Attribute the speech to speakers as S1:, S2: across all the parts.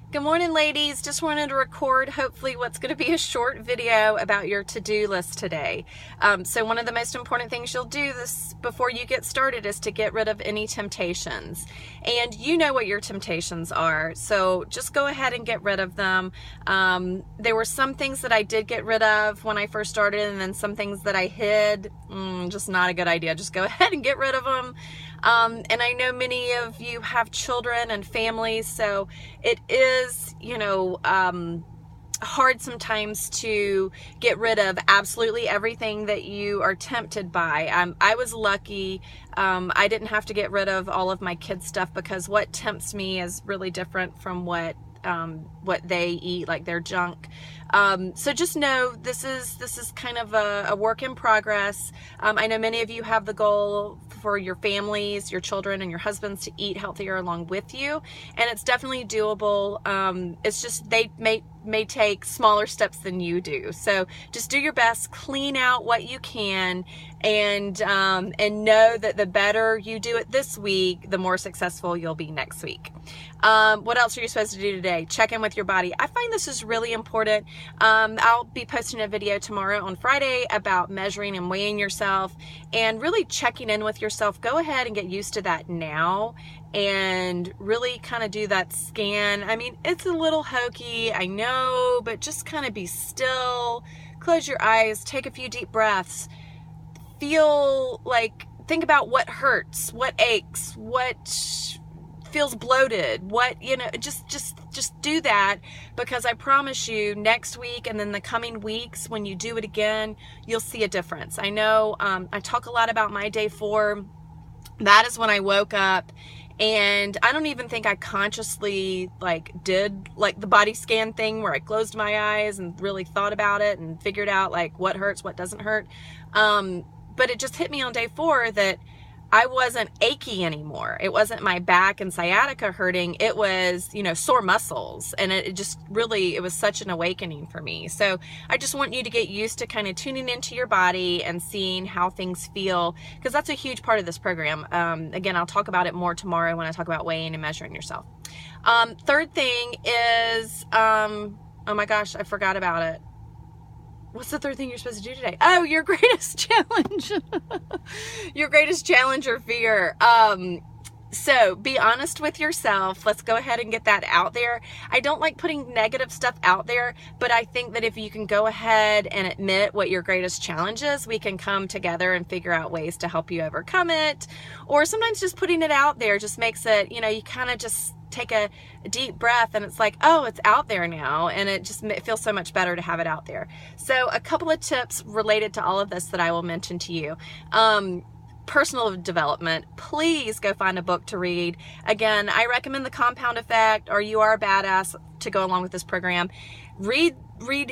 S1: Good morning, ladies. Just wanted to record hopefully what's going to be a short video about your to-do list today. So one of the most important things you'll do this before you get started is to get rid of any temptations. And you know what your temptations are, so just go ahead and get rid of them. There were some things that I did get rid of when I first started, and then some things that I hid. Just not a good idea. Just go ahead and get rid of them. And I know many of you have children and families, so it is, hard sometimes to get rid of absolutely everything that you are tempted by. I was lucky. I didn't have to get rid of all of my kids' stuff because what tempts me is really different from what they eat, like their junk. So just know this is kind of a work in progress. I know many of you have the goal for your families, your children, and your husbands to eat healthier along with you, and it's definitely doable. It's just they may take smaller steps than you do. So just do your best, clean out what you can, and know that the better you do it this week, the more successful you'll be next week. What else are you supposed to do today? Check in with your body. I find this is really important. I'll be posting a video tomorrow on Friday about measuring and weighing yourself and really checking in with yourself. Go ahead and get used to that now and really kind of do that scan. I mean, it's a little hokey, I know, but just kind of be still, close your eyes, take a few deep breaths, think about what hurts, what aches, what feels bloated, just do that, because I promise you next week and then the coming weeks, when you do it again, you'll see a difference. I know I talk a lot about my day 4. That is when I woke up, and I don't even think I consciously did the body scan thing where I closed my eyes and really thought about it and figured out what hurts, what doesn't hurt. But it just hit me on day 4 that I wasn't achy anymore. It wasn't my back and sciatica hurting. It was, sore muscles. And it was such an awakening for me. So I just want you to get used to kind of tuning into your body and seeing how things feel, because that's a huge part of this program. Again, I'll talk about it more tomorrow when I talk about weighing and measuring yourself. Third thing is, oh my gosh, I forgot about it. What's the third thing you're supposed to do today? Oh, your greatest challenge. Your greatest challenge or fear. So be honest with yourself. Let's go ahead and get that out there. I don't like putting negative stuff out there, but I think that if you can go ahead and admit what your greatest challenge is, we can come together and figure out ways to help you overcome it. Or sometimes just putting it out there just makes it, you kind of just take a deep breath and it's like, oh, it's out there now, and it feels so much better to have it out there. So a couple of tips related to all of this that I will mention to you. Personal development, please go find a book to read. Again, I recommend The Compound Effect or You Are a Badass to go along with this program. Read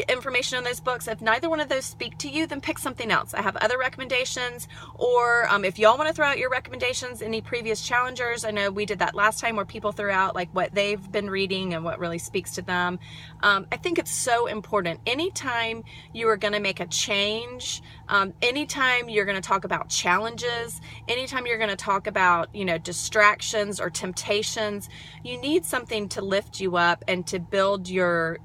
S1: information on those books. If neither one of those speak to you, then pick something else. I have other recommendations, or if y'all want to throw out your recommendations, any previous challengers, I know we did that last time where people threw out what they've been reading and what really speaks to them. I think it's so important. Anytime you are going to make a change, anytime you're going to talk about challenges, anytime you're going to talk about, distractions or temptations, you need something to lift you up and to build your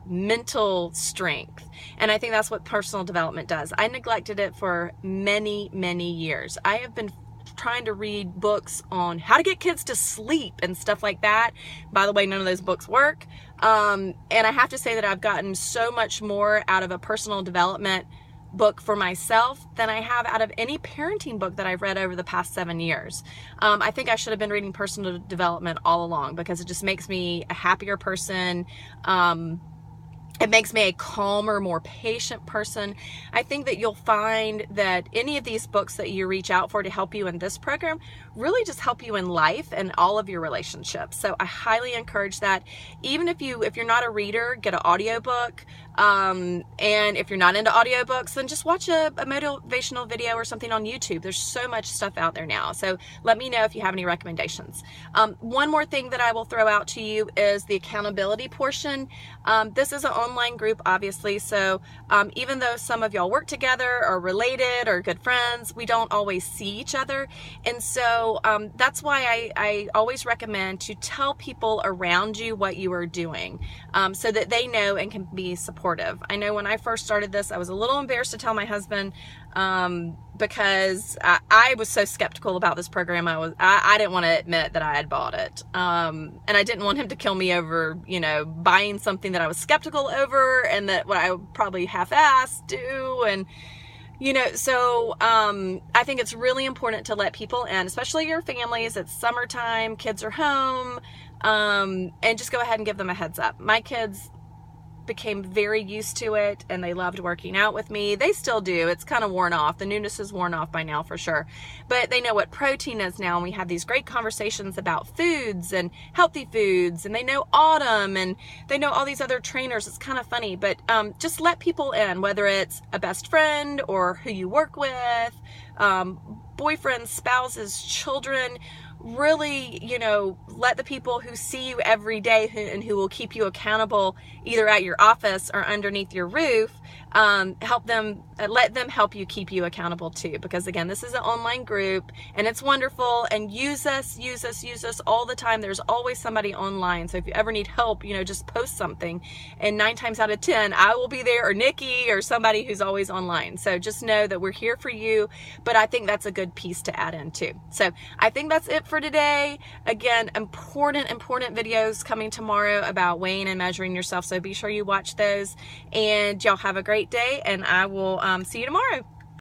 S1: mental strength. And I think that's what personal development does. I neglected it for many, many years. I have been trying to read books on how to get kids to sleep and stuff like that. By the way, none of those books work. And I have to say that I've gotten so much more out of a personal development book for myself than I have out of any parenting book that I've read over the past 7 years. I think I should have been reading personal development all along, because it just makes me a happier person. It makes me a calmer, more patient person. I think that you'll find that any of these books that you reach out for to help you in this program really just help you in life and all of your relationships. So I highly encourage that. Even if you're not a reader, get an audiobook. And if you're not into audiobooks, then just watch a motivational video or something on YouTube. There's so much stuff out there now. So let me know if you have any recommendations. One more thing that I will throw out to you is the accountability portion. This is an online group, obviously. So even though some of y'all work together or related or good friends, we don't always see each other. And so that's why I always recommend to tell people around you what you are doing, so that they know and can be supportive. I know when I first started this, I was a little embarrassed to tell my husband, because I was so skeptical about this program. I didn't want to admit that I had bought it. And I didn't want him to kill me over, buying something that I was skeptical over and that what I would probably half-assed do. And, so I think it's really important to let people in, especially your families. It's summertime, kids are home, and just go ahead and give them a heads up. My kids became very used to it and they loved working out with me. They still do. It's kind of worn off. The newness is worn off by now for sure. But they know what protein is now, and we have these great conversations about foods and healthy foods, and they know Autumn and they know all these other trainers. It's kind of funny, but just let people in, whether it's a best friend or who you work with, boyfriends, spouses, children. Really, let the people who see you every day and who will keep you accountable either at your office or underneath your roof, let them help you keep you accountable too. Because again, this is an online group and it's wonderful, and use us all the time. There's always somebody online. So if you ever need help, just post something, and 9 times out of 10, I will be there, or Nikki, or somebody who's always online. So just know that we're here for you. But I think that's a good piece to add in too. So I think that's it for today. Again, important videos coming tomorrow about weighing and measuring yourself. So be sure you watch those, and y'all have a great day, and I will see you tomorrow.